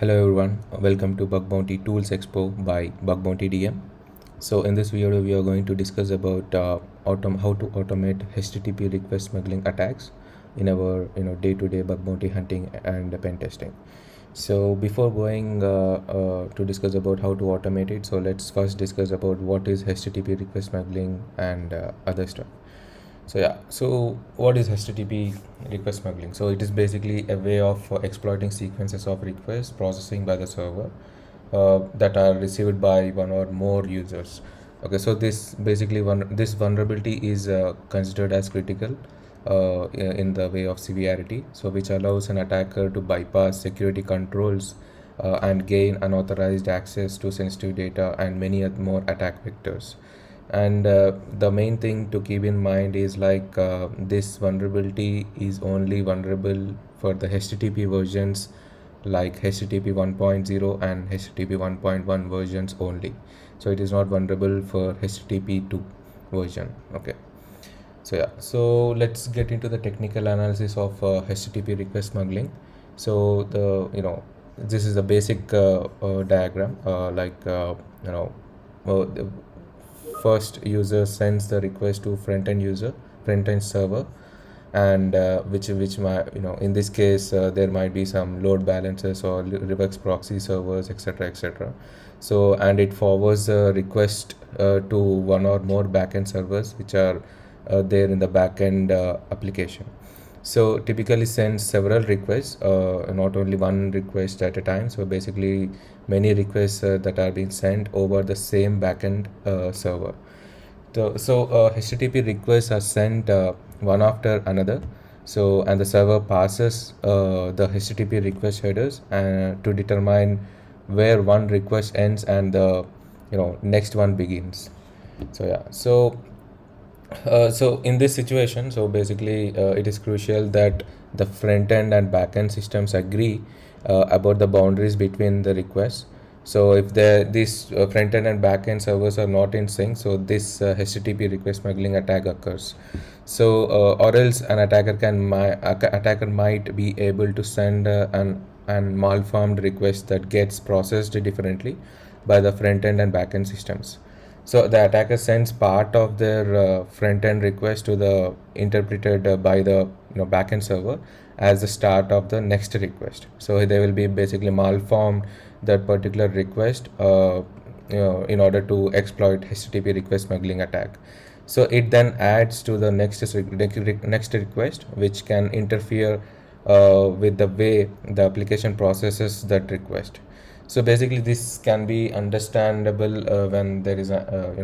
Hello everyone, welcome to Bug Bounty Tools Expo by Bug Bounty DM. So in this video we are going to discuss about how to automate HTTP request smuggling attacks in our day-to-day bug bounty hunting and pen testing. So before going to discuss about how to automate it, so let's first discuss about what is HTTP request smuggling and other stuff. So what is HTTP request smuggling? So it is basically a way of exploiting sequences of requests processing by the server that are received by one or more users. Okay, so this vulnerability is considered as critical in the way of severity, so which allows an attacker to bypass security controls and gain unauthorized access to sensitive data and many more attack vectors. And the main thing to keep in mind is this vulnerability is only vulnerable for the HTTP versions like HTTP 1.0 and HTTP 1.1 versions only. So it is not vulnerable for HTTP 2 version. Okay. So let's get into the technical analysis of HTTP request smuggling. So this is the basic diagram. The first user sends the request to front end server, and which might in this case there might be some load balancers or reverse proxy servers, etc. So and it forwards the request to one or more backend servers which are there in the backend application. So typically sends several requests, not only one request at a time. So basically many requests that are being sent over the same backend server. So HTTP requests are sent one after another. So and the server passes the HTTP request headers to determine where one request ends and the next one begins. So in this situation, so basically it is crucial that the front end and back end systems agree about the boundaries between the requests. So if these front end and back end servers are not in sync, so this HTTP request smuggling attack occurs. So or else an attacker might be able to send an malformed request that gets processed differently by the front end and back end systems. So the attacker sends part of their front end request to the interpreted by the backend server as the start of the next request. So they will be basically malform that particular request in order to exploit HTTP request smuggling attack. So it then adds to the next request, which can interfere with the way the application processes that request. So basically this can be understandable when there is a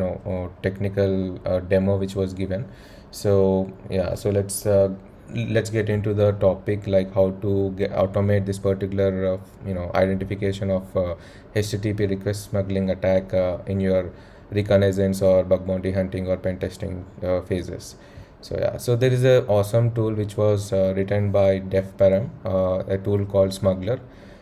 technical demo which was given. So let's get into the topic, like how to automate this particular identification of HTTP request smuggling attack in your reconnaissance or bug bounty hunting or pen testing phases. So there is a awesome tool which was written by Def Param, a tool called Smuggler.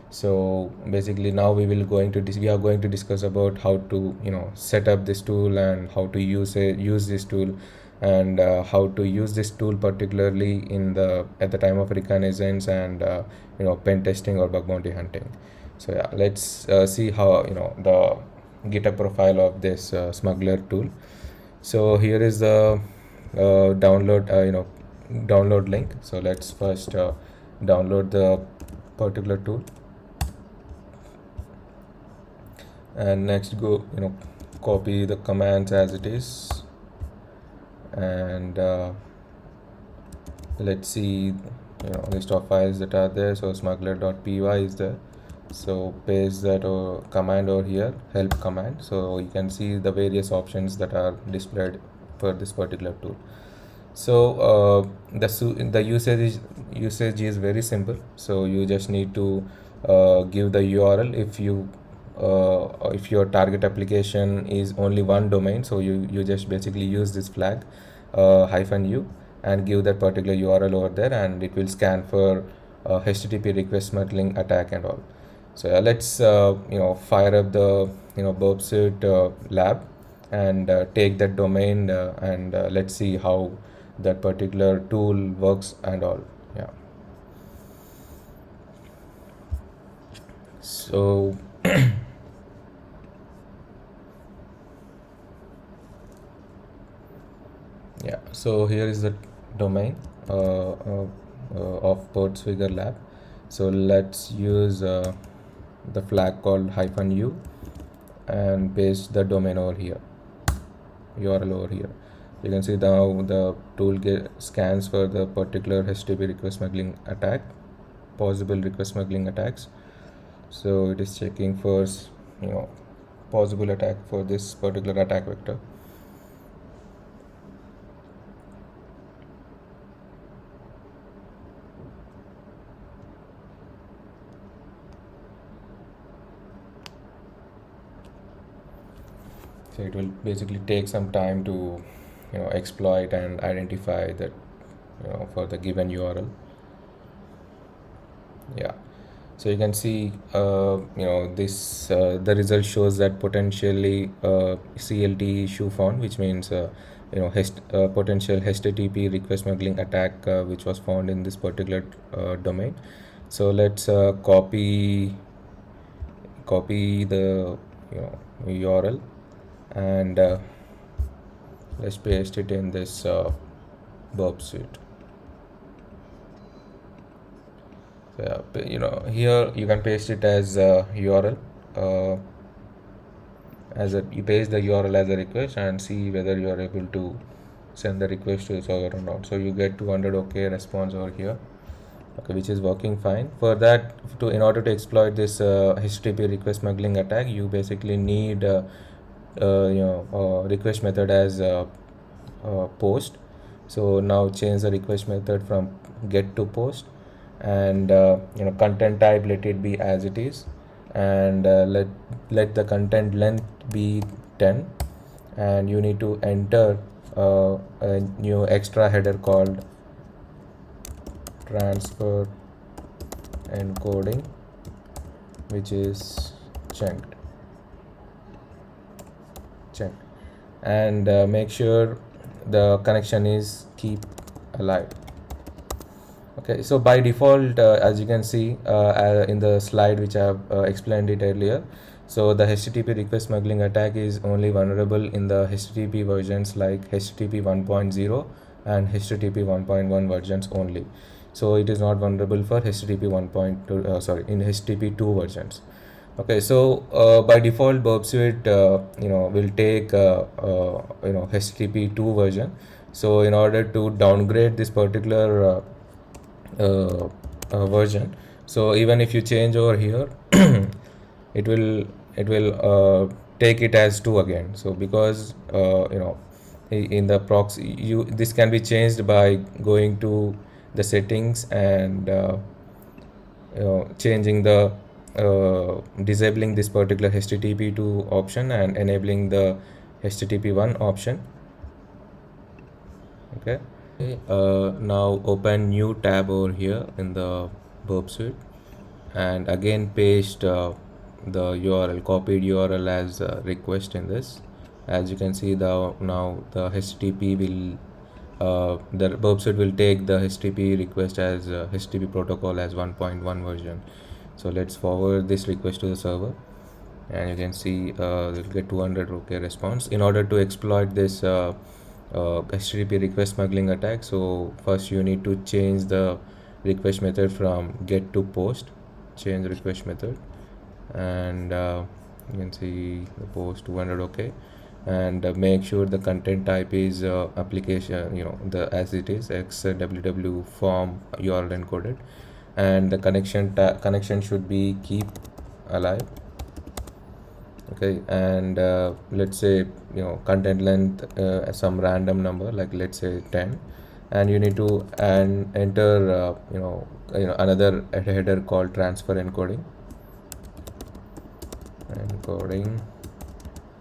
So basically now we are going to discuss about how to set up this tool and how to use this tool, and how to use this tool particularly at the time of reconnaissance and pen testing or bug bounty hunting. Let's see how the GitHub profile of this Smuggler tool. So here is the download link. So let's first download the particular tool, and next go copy the commands as it is, and let's see list of files that are there. So smuggler.py is there, so paste that command over here, help command, so you can see the various options that are displayed for this particular tool. So the usage is very simple. So you just need to give the URL if your target application is only one domain. So you just basically use this flag -u and give that particular URL over there, and it will scan for HTTP request smuggling attack and all. So let's fire up the burp suite lab and take that domain and let's see how that particular tool works and all. So yeah, so here is the domain of Perth Figure Lab. So let's use the flag called -u and paste the domain over here, URL over here. You can see now the tool scans for the particular HTTP request smuggling attack, possible request smuggling attacks. So it is checking for possible attack for this particular attack vector. So it will basically take some time to exploit and identify that for the given URL. Yeah, so you can see this the result shows that potentially CLT issue found, which means potential HTTP request smuggling attack which was found in this particular domain. So let's copy the URL and let's paste it in this burp suite. So yeah, here you can paste it as URL you paste the URL as a request and see whether you are able to send the request to the server or not. So you get 200 OK response over here, okay, which is working fine. For that, in order to exploit this HTTP request smuggling attack, you basically need request method as post. So now change the request method from get to post, and content type, let it be as it is, and let the content length be 10, and you need to enter a new extra header called transfer encoding, which is chunked, and make sure the connection is keep alive. Okay, so by default, as you can see in the slide which I have explained it earlier, so the HTTP request smuggling attack is only vulnerable in the HTTP versions like HTTP 1.0 and HTTP 1.1 versions only. So it is not vulnerable for HTTP 1.2 in HTTP 2 versions. Okay, so by default burp suite will take HTTP 2 version. So in order to downgrade this particular version, so even if you change over here it will take it as 2 again. So because in the proxy, this can be changed by going to the settings and changing the disabling this particular HTTP2 option and enabling the HTTP1 option. Okay. Now open new tab over here in the burp suite, and again paste the URL, copied URL as request in this. As you can see, now the HTTP will the burp suite will take the HTTP request as HTTP protocol as 1.1 version. So let's forward this request to the server, and you can see we'll get 200 OK response. In order to exploit this HTTP request smuggling attack, so first you need to change the request method from get to post. Change request method, and you can see the post 200 OK, and make sure the content type is application, the as it is XWW form URL encoded, and the connection should be keep alive. Okay, and let's say content length some random number, like let's say 10, and you need to enter another header called transfer encoding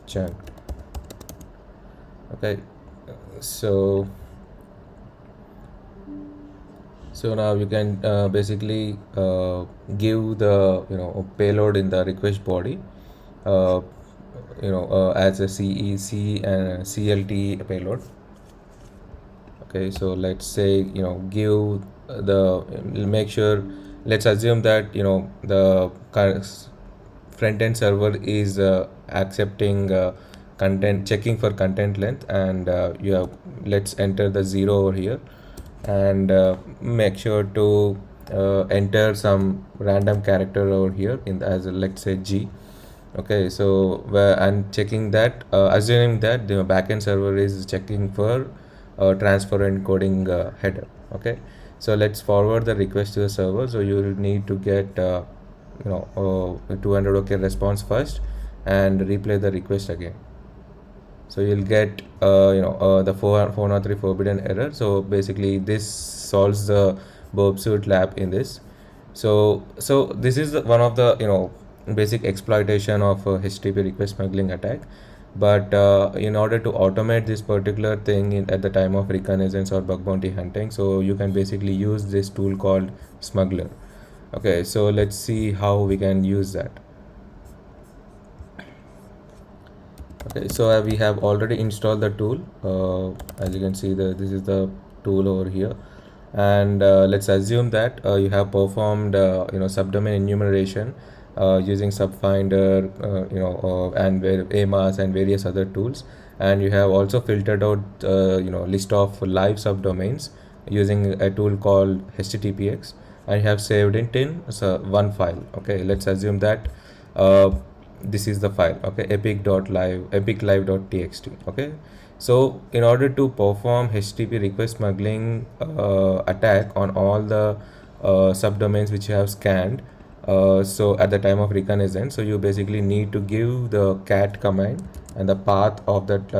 chunked. Okay, so now you can basically give the payload in the request body as a CEC and CLT payload. Okay, so let's say give the make sure, let's assume that the front end server is accepting content, checking for content length, and you have, let's enter the 0 over here, and make sure to enter some random character over here in the, as a, let's say G. Okay, so where I'm checking that, assuming that the backend server is checking for transfer encoding header. Okay, so let's forward the request to the server. So you will need to get 200 OK response first, and replay the request again. So you'll get the 403 forbidden error. So basically this solves the burp suit lab in this. So this is one of the basic exploitation of HTTP request smuggling attack. But in order to automate this particular thing at the time of reconnaissance or bug bounty hunting, so you can basically use this tool called Smuggler. Okay, so let's see how we can use that. Okay, so we have already installed the tool. As you can see, this is the tool over here, and let's assume that you have performed subdomain enumeration using subfinder, and AMAS and various other tools, and you have also filtered out list of live subdomains using a tool called HTTPX, and you have saved it in one file. Okay, let's assume that this is the file. Okay, epiclive.txt. Okay, so in order to perform HTTP request smuggling attack on all the subdomains which you have scanned, so at the time of reconnaissance, so you basically need to give the cat command and the path of that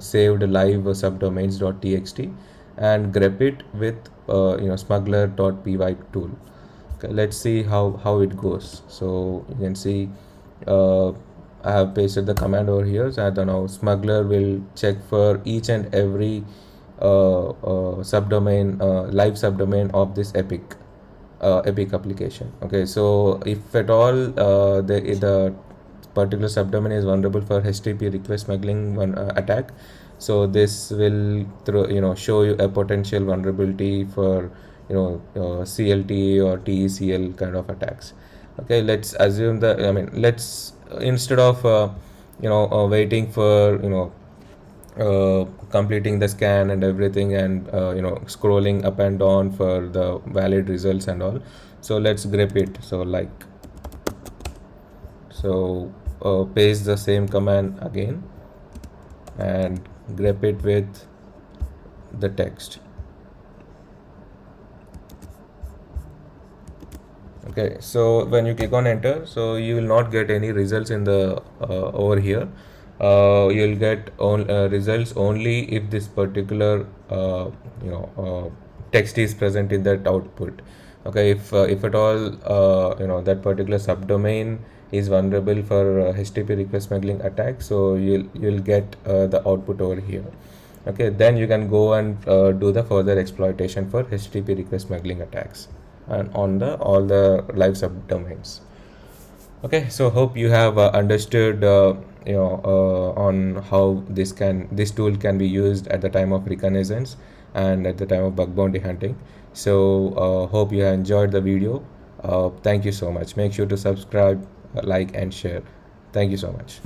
saved live subdomains.txt, and grep it with smuggler.py tool. Okay, let's see how it goes. So you can see I have pasted the command over here. So I don't know, Smuggler will check for each and every subdomain, live subdomain of this epic application. Okay, so if at all the particular subdomain is vulnerable for HTTP request smuggling attack, so this will show you a potential vulnerability for CLT or TECL kind of attacks. Okay, let's assume that, let's instead of waiting for completing the scan and everything, and scrolling up and down for the valid results and all, so let's grep it. So paste the same command again and grep it with the text. Okay, so when you click on enter, so you will not get any results in the over here. You'll get results only if this particular text is present in that output. Okay, if at all that particular subdomain is vulnerable for HTTP request smuggling attack, so you'll get the output over here. Okay, then you can go and do the further exploitation for HTTP request smuggling attacks and on all the live subdomains. Okay, so hope you have understood on how this tool can be used at the time of reconnaissance and at the time of bug bounty hunting. So hope you have enjoyed the video. Thank you so much. Make sure to subscribe, like and share. Thank you so much.